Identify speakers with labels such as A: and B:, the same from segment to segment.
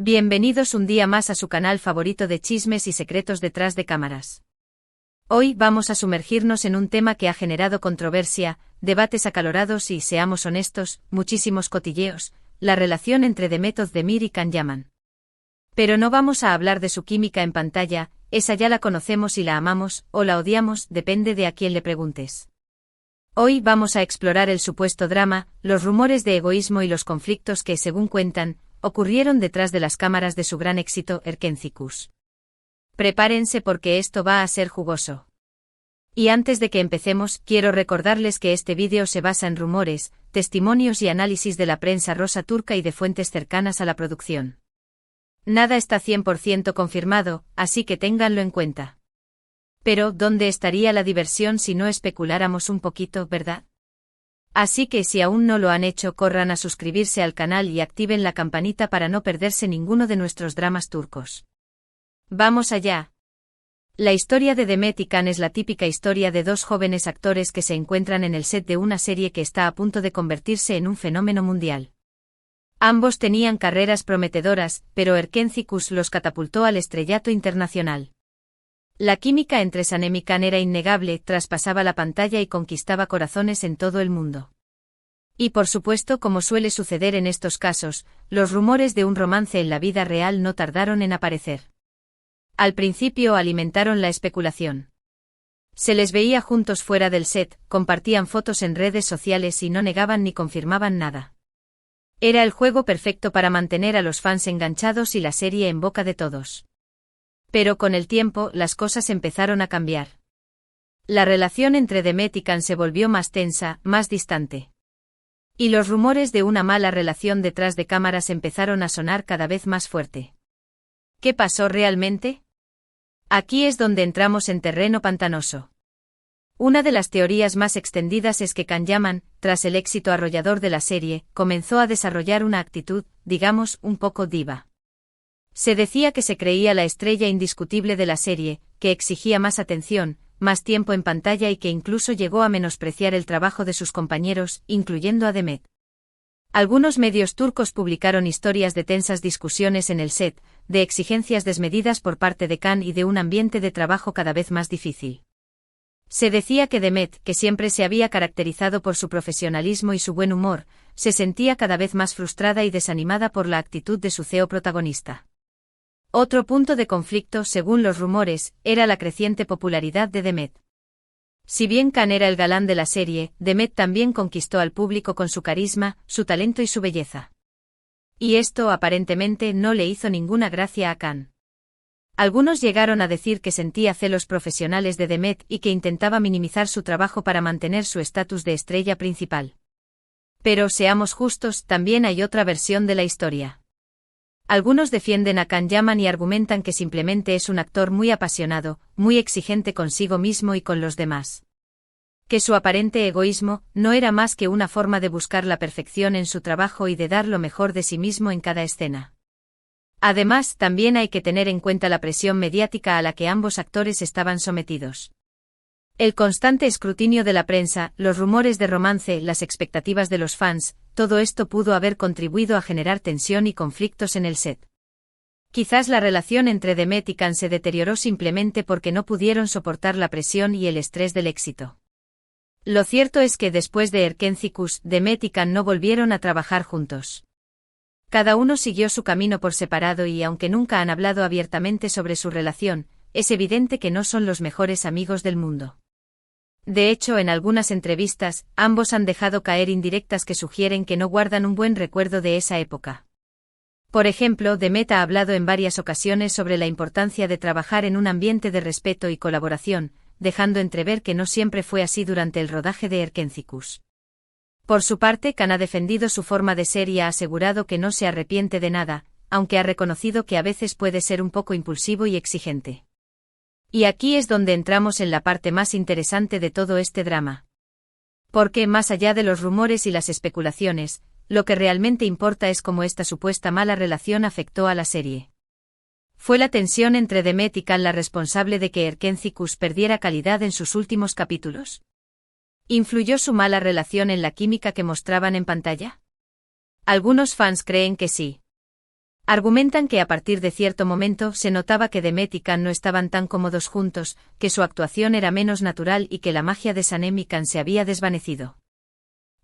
A: Bienvenidos un día más a su canal favorito de chismes y secretos detrás de cámaras. Hoy vamos a sumergirnos en un tema que ha generado controversia, debates acalorados y, seamos honestos, muchísimos cotilleos: la relación entre Demet Özdemir y Can Yaman. Pero no vamos a hablar de su química en pantalla, esa ya la conocemos y la amamos, o la odiamos, depende de a quién le preguntes. Hoy vamos a explorar el supuesto drama, los rumores de egoísmo y los conflictos que, según cuentan, ocurrieron detrás de las cámaras de su gran éxito Erkenzikuş. Prepárense porque esto va a ser jugoso. Y antes de que empecemos, quiero recordarles que este vídeo se basa en rumores, testimonios y análisis de la prensa rosa turca y de fuentes cercanas a la producción. Nada está 100% confirmado, así que ténganlo en cuenta. Pero, ¿dónde estaría la diversión si no especuláramos un poquito, verdad? Así que si aún no lo han hecho, corran a suscribirse al canal y activen la campanita para no perderse ninguno de nuestros dramas turcos. ¡Vamos allá! La historia de Demet y Can es la típica historia de dos jóvenes actores que se encuentran en el set de una serie que está a punto de convertirse en un fenómeno mundial. Ambos tenían carreras prometedoras, pero Erkenzikuş los catapultó al estrellato internacional. La química entre Sanem y Can era innegable, traspasaba la pantalla y conquistaba corazones en todo el mundo. Y por supuesto, como suele suceder en estos casos, los rumores de un romance en la vida real no tardaron en aparecer. Al principio alimentaron la especulación. Se les veía juntos fuera del set, compartían fotos en redes sociales y no negaban ni confirmaban nada. Era el juego perfecto para mantener a los fans enganchados y la serie en boca de todos. Pero con el tiempo, las cosas empezaron a cambiar. La relación entre Demet y Can se volvió más tensa, más distante. Y los rumores de una mala relación detrás de cámaras empezaron a sonar cada vez más fuerte. ¿Qué pasó realmente? Aquí es donde entramos en terreno pantanoso. Una de las teorías más extendidas es que Can Yaman, tras el éxito arrollador de la serie, comenzó a desarrollar una actitud, digamos, un poco diva. Se decía que se creía la estrella indiscutible de la serie, que exigía más atención, más tiempo en pantalla y que incluso llegó a menospreciar el trabajo de sus compañeros, incluyendo a Demet. Algunos medios turcos publicaron historias de tensas discusiones en el set, de exigencias desmedidas por parte de Can y de un ambiente de trabajo cada vez más difícil. Se decía que Demet, que siempre se había caracterizado por su profesionalismo y su buen humor, se sentía cada vez más frustrada y desanimada por la actitud de su CEO protagonista. Otro punto de conflicto, según los rumores, era la creciente popularidad de Demet. Si bien Can era el galán de la serie, Demet también conquistó al público con su carisma, su talento y su belleza. Y esto aparentemente no le hizo ninguna gracia a Can. Algunos llegaron a decir que sentía celos profesionales de Demet y que intentaba minimizar su trabajo para mantener su estatus de estrella principal. Pero seamos justos, también hay otra versión de la historia. Algunos defienden a Can Yaman y argumentan que simplemente es un actor muy apasionado, muy exigente consigo mismo y con los demás. Que su aparente egoísmo no era más que una forma de buscar la perfección en su trabajo y de dar lo mejor de sí mismo en cada escena. Además, también hay que tener en cuenta la presión mediática a la que ambos actores estaban sometidos. El constante escrutinio de la prensa, los rumores de romance, las expectativas de los fans, todo esto pudo haber contribuido a generar tensión y conflictos en el set. Quizás la relación entre Demet y Can se deterioró simplemente porque no pudieron soportar la presión y el estrés del éxito. Lo cierto es que después de Erkenzikuş, Demet y Can no volvieron a trabajar juntos. Cada uno siguió su camino por separado y aunque nunca han hablado abiertamente sobre su relación, es evidente que no son los mejores amigos del mundo. De hecho, en algunas entrevistas, ambos han dejado caer indirectas que sugieren que no guardan un buen recuerdo de esa época. Por ejemplo, Demet ha hablado en varias ocasiones sobre la importancia de trabajar en un ambiente de respeto y colaboración, dejando entrever que no siempre fue así durante el rodaje de Erkenzikuş. Por su parte, Can ha defendido su forma de ser y ha asegurado que no se arrepiente de nada, aunque ha reconocido que a veces puede ser un poco impulsivo y exigente. Y aquí es donde entramos en la parte más interesante de todo este drama. Porque, más allá de los rumores y las especulaciones, lo que realmente importa es cómo esta supuesta mala relación afectó a la serie. ¿Fue la tensión entre Demet y Can la responsable de que Erkenzikuş perdiera calidad en sus últimos capítulos? ¿Influyó su mala relación en la química que mostraban en pantalla? Algunos fans creen que sí. Argumentan que a partir de cierto momento se notaba que Demet y Can no estaban tan cómodos juntos, que su actuación era menos natural y que la magia de Sanem y Can se había desvanecido.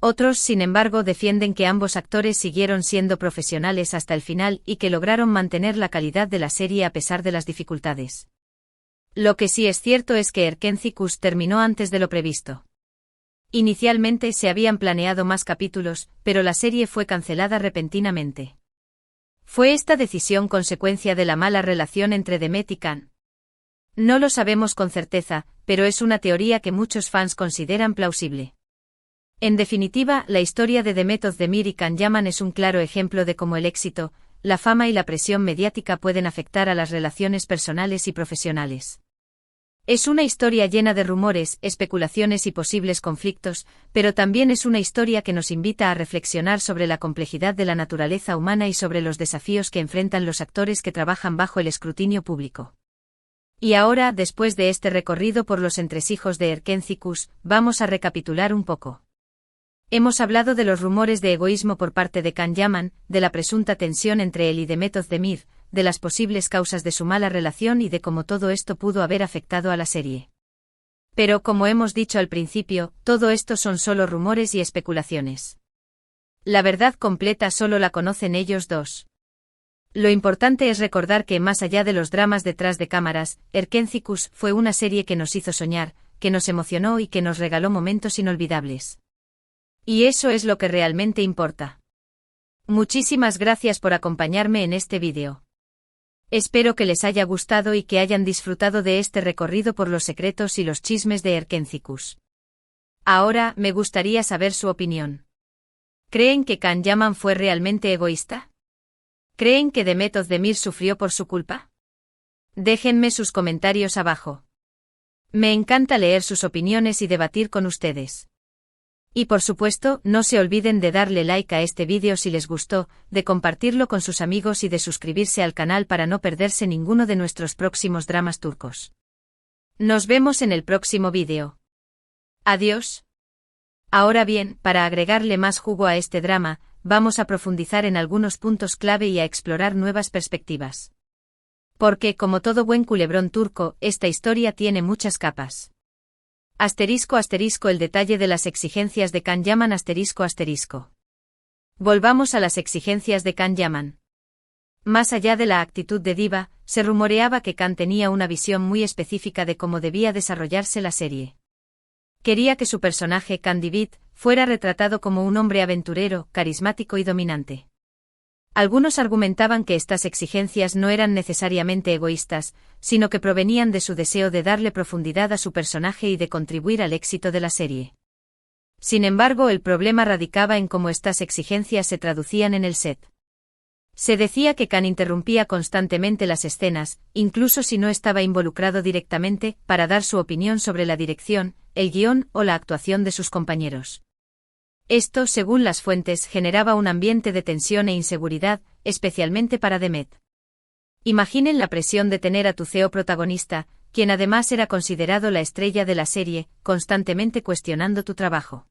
A: Otros, sin embargo, defienden que ambos actores siguieron siendo profesionales hasta el final y que lograron mantener la calidad de la serie a pesar de las dificultades. Lo que sí es cierto es que Erkenci-Kus terminó antes de lo previsto. Inicialmente se habían planeado más capítulos, pero la serie fue cancelada repentinamente. ¿Fue esta decisión consecuencia de la mala relación entre Demet y Can? No lo sabemos con certeza, pero es una teoría que muchos fans consideran plausible. En definitiva, la historia de Demet Özdemir y Can Yaman es un claro ejemplo de cómo el éxito, la fama y la presión mediática pueden afectar a las relaciones personales y profesionales. Es una historia llena de rumores, especulaciones y posibles conflictos, pero también es una historia que nos invita a reflexionar sobre la complejidad de la naturaleza humana y sobre los desafíos que enfrentan los actores que trabajan bajo el escrutinio público. Y ahora, después de este recorrido por los entresijos de Erkenci-Kus, vamos a recapitular un poco. Hemos hablado de los rumores de egoísmo por parte de Can Yaman, de la presunta tensión entre él y Demet Özdemir, de las posibles causas de su mala relación y de cómo todo esto pudo haber afectado a la serie. Pero como hemos dicho al principio, todo esto son solo rumores y especulaciones. La verdad completa solo la conocen ellos dos. Lo importante es recordar que más allá de los dramas detrás de cámaras, Erkenci-Kus fue una serie que nos hizo soñar, que nos emocionó y que nos regaló momentos inolvidables. Y eso es lo que realmente importa. Muchísimas gracias por acompañarme en este vídeo. Espero que les haya gustado y que hayan disfrutado de este recorrido por los secretos y los chismes de Erkenci-Kus. Ahora, me gustaría saber su opinión. ¿Creen que Can Yaman fue realmente egoísta? ¿Creen que Demet Özdemir sufrió por su culpa? Déjenme sus comentarios abajo. Me encanta leer sus opiniones y debatir con ustedes. Y por supuesto, no se olviden de darle like a este vídeo si les gustó, de compartirlo con sus amigos y de suscribirse al canal para no perderse ninguno de nuestros próximos dramas turcos. Nos vemos en el próximo vídeo. Adiós. Ahora bien, para agregarle más jugo a este drama, vamos a profundizar en algunos puntos clave y a explorar nuevas perspectivas. Porque, como todo buen culebrón turco, esta historia tiene muchas capas. *** el detalle de las exigencias de Can Yaman ***. Volvamos a las exigencias de Can Yaman. Más allá de la actitud de diva, se rumoreaba que Can tenía una visión muy específica de cómo debía desarrollarse la serie. Quería que su personaje, Can Divit, fuera retratado como un hombre aventurero, carismático y dominante. Algunos argumentaban que estas exigencias no eran necesariamente egoístas, sino que provenían de su deseo de darle profundidad a su personaje y de contribuir al éxito de la serie. Sin embargo, el problema radicaba en cómo estas exigencias se traducían en el set. Se decía que Can interrumpía constantemente las escenas, incluso si no estaba involucrado directamente, para dar su opinión sobre la dirección, el guión o la actuación de sus compañeros. Esto, según las fuentes, generaba un ambiente de tensión e inseguridad, especialmente para Demet. Imaginen la presión de tener a tu CEO protagonista, quien además era considerado la estrella de la serie, constantemente cuestionando tu trabajo.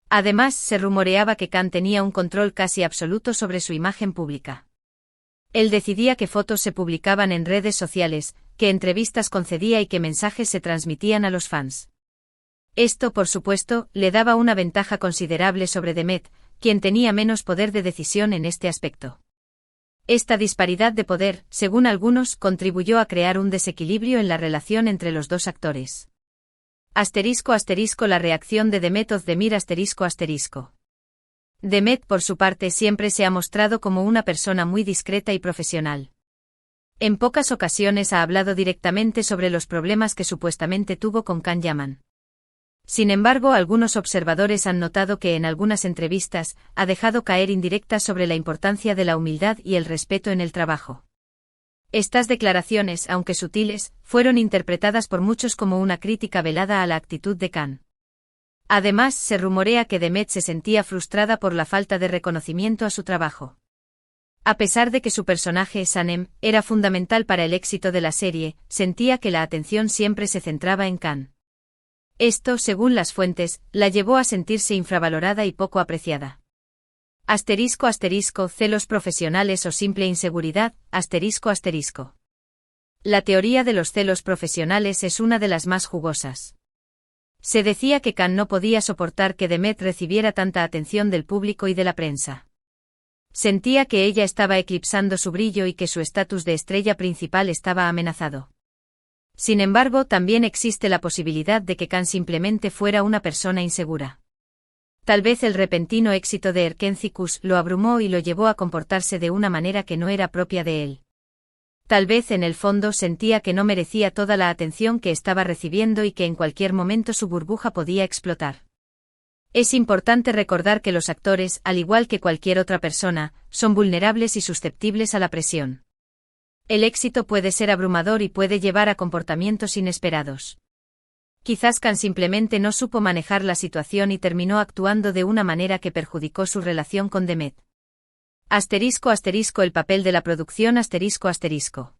A: Además, se rumoreaba que Can tenía un control casi absoluto sobre su imagen pública. Él decidía qué fotos se publicaban en redes sociales, qué entrevistas concedía y qué mensajes se transmitían a los fans. Esto, por supuesto, le daba una ventaja considerable sobre Demet, quien tenía menos poder de decisión en este aspecto. Esta disparidad de poder, según algunos, contribuyó a crear un desequilibrio en la relación entre los dos actores. *** La reacción de Demet Özdemir ***. Demet, por su parte, siempre se ha mostrado como una persona muy discreta y profesional. En pocas ocasiones ha hablado directamente sobre los problemas que supuestamente tuvo con Can Yaman. Sin embargo, algunos observadores han notado que en algunas entrevistas ha dejado caer indirectas sobre la importancia de la humildad y el respeto en el trabajo. Estas declaraciones, aunque sutiles, fueron interpretadas por muchos como una crítica velada a la actitud de Can. Además, se rumorea que Demet se sentía frustrada por la falta de reconocimiento a su trabajo. A pesar de que su personaje, Sanem, era fundamental para el éxito de la serie, sentía que la atención siempre se centraba en Can. Esto, según las fuentes, la llevó a sentirse infravalorada y poco apreciada. Asterisco asterisco celos profesionales o simple inseguridad, asterisco asterisco. La teoría de los celos profesionales es una de las más jugosas. Se decía que Khan no podía soportar que Demet recibiera tanta atención del público y de la prensa. Sentía que ella estaba eclipsando su brillo y que su estatus de estrella principal estaba amenazado. Sin embargo, también existe la posibilidad de que Khan simplemente fuera una persona insegura. Tal vez el repentino éxito de Erkenci-Kus lo abrumó y lo llevó a comportarse de una manera que no era propia de él. Tal vez en el fondo sentía que no merecía toda la atención que estaba recibiendo y que en cualquier momento su burbuja podía explotar. Es importante recordar que los actores, al igual que cualquier otra persona, son vulnerables y susceptibles a la presión. El éxito puede ser abrumador y puede llevar a comportamientos inesperados. Quizás Khan simplemente no supo manejar la situación y terminó actuando de una manera que perjudicó su relación con Demet. Asterisco asterisco el papel de la producción asterisco asterisco.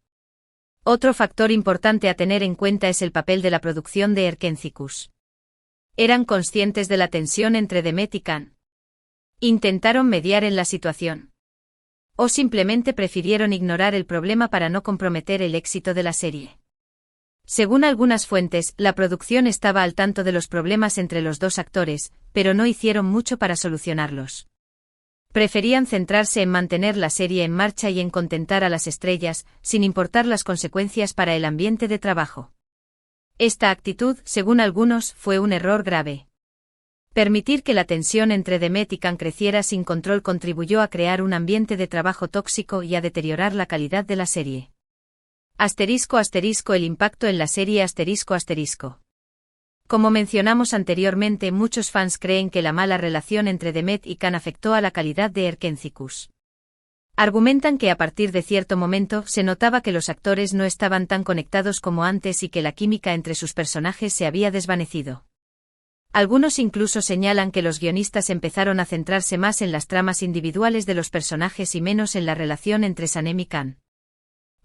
A: Otro factor importante a tener en cuenta es el papel de la producción de Erkenci-Kus. Eran conscientes de la tensión entre Demet y Khan. Intentaron mediar en la situación. O simplemente prefirieron ignorar el problema para no comprometer el éxito de la serie. Según algunas fuentes, la producción estaba al tanto de los problemas entre los dos actores, pero no hicieron mucho para solucionarlos. Preferían centrarse en mantener la serie en marcha y en contentar a las estrellas, sin importar las consecuencias para el ambiente de trabajo. Esta actitud, según algunos, fue un error grave. Permitir que la tensión entre Demet y Khan creciera sin control contribuyó a crear un ambiente de trabajo tóxico y a deteriorar la calidad de la serie. Asterisco asterisco el impacto en la serie asterisco asterisco. Como mencionamos anteriormente, muchos fans creen que la mala relación entre Demet y Khan afectó a la calidad de Erkenci-Kus. Argumentan que a partir de cierto momento se notaba que los actores no estaban tan conectados como antes y que la química entre sus personajes se había desvanecido. Algunos incluso señalan que los guionistas empezaron a centrarse más en las tramas individuales de los personajes y menos en la relación entre Sanem y Khan.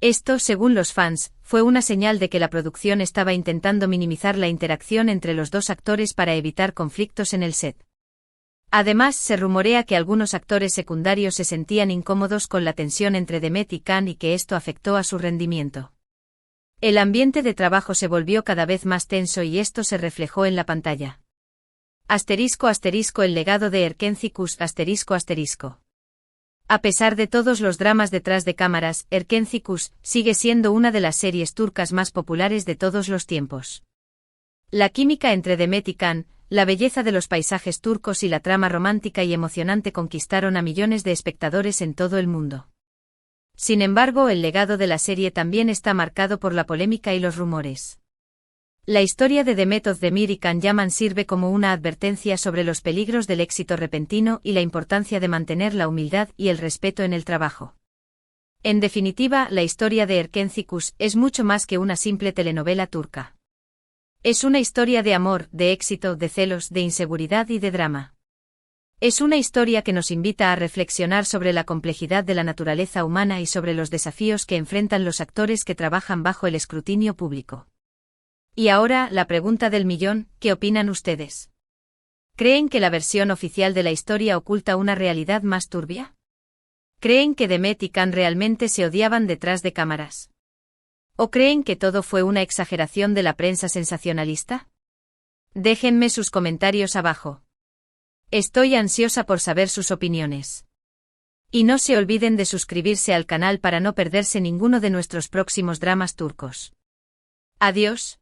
A: Esto, según los fans, fue una señal de que la producción estaba intentando minimizar la interacción entre los dos actores para evitar conflictos en el set. Además, se rumorea que algunos actores secundarios se sentían incómodos con la tensión entre Demet y Khan y que esto afectó a su rendimiento. El ambiente de trabajo se volvió cada vez más tenso y esto se reflejó en la pantalla. Asterisco asterisco el legado de Erkenci-Kus asterisco asterisco. A pesar de todos los dramas detrás de cámaras, Erkenci-Kus sigue siendo una de las series turcas más populares de todos los tiempos. La química entre Demet y Khan, la belleza de los paisajes turcos y la trama romántica y emocionante conquistaron a millones de espectadores en todo el mundo. Sin embargo, el legado de la serie también está marcado por la polémica y los rumores. La historia de Demet Özdemir y Can Yaman sirve como una advertencia sobre los peligros del éxito repentino y la importancia de mantener la humildad y el respeto en el trabajo. En definitiva, la historia de Erkenci-Kus es mucho más que una simple telenovela turca. Es una historia de amor, de éxito, de celos, de inseguridad y de drama. Es una historia que nos invita a reflexionar sobre la complejidad de la naturaleza humana y sobre los desafíos que enfrentan los actores que trabajan bajo el escrutinio público. Y ahora, la pregunta del millón, ¿qué opinan ustedes? ¿Creen que la versión oficial de la historia oculta una realidad más turbia? ¿Creen que Demet y Khan realmente se odiaban detrás de cámaras? ¿O creen que todo fue una exageración de la prensa sensacionalista? Déjenme sus comentarios abajo. Estoy ansiosa por saber sus opiniones. Y no se olviden de suscribirse al canal para no perderse ninguno de nuestros próximos dramas turcos. Adiós.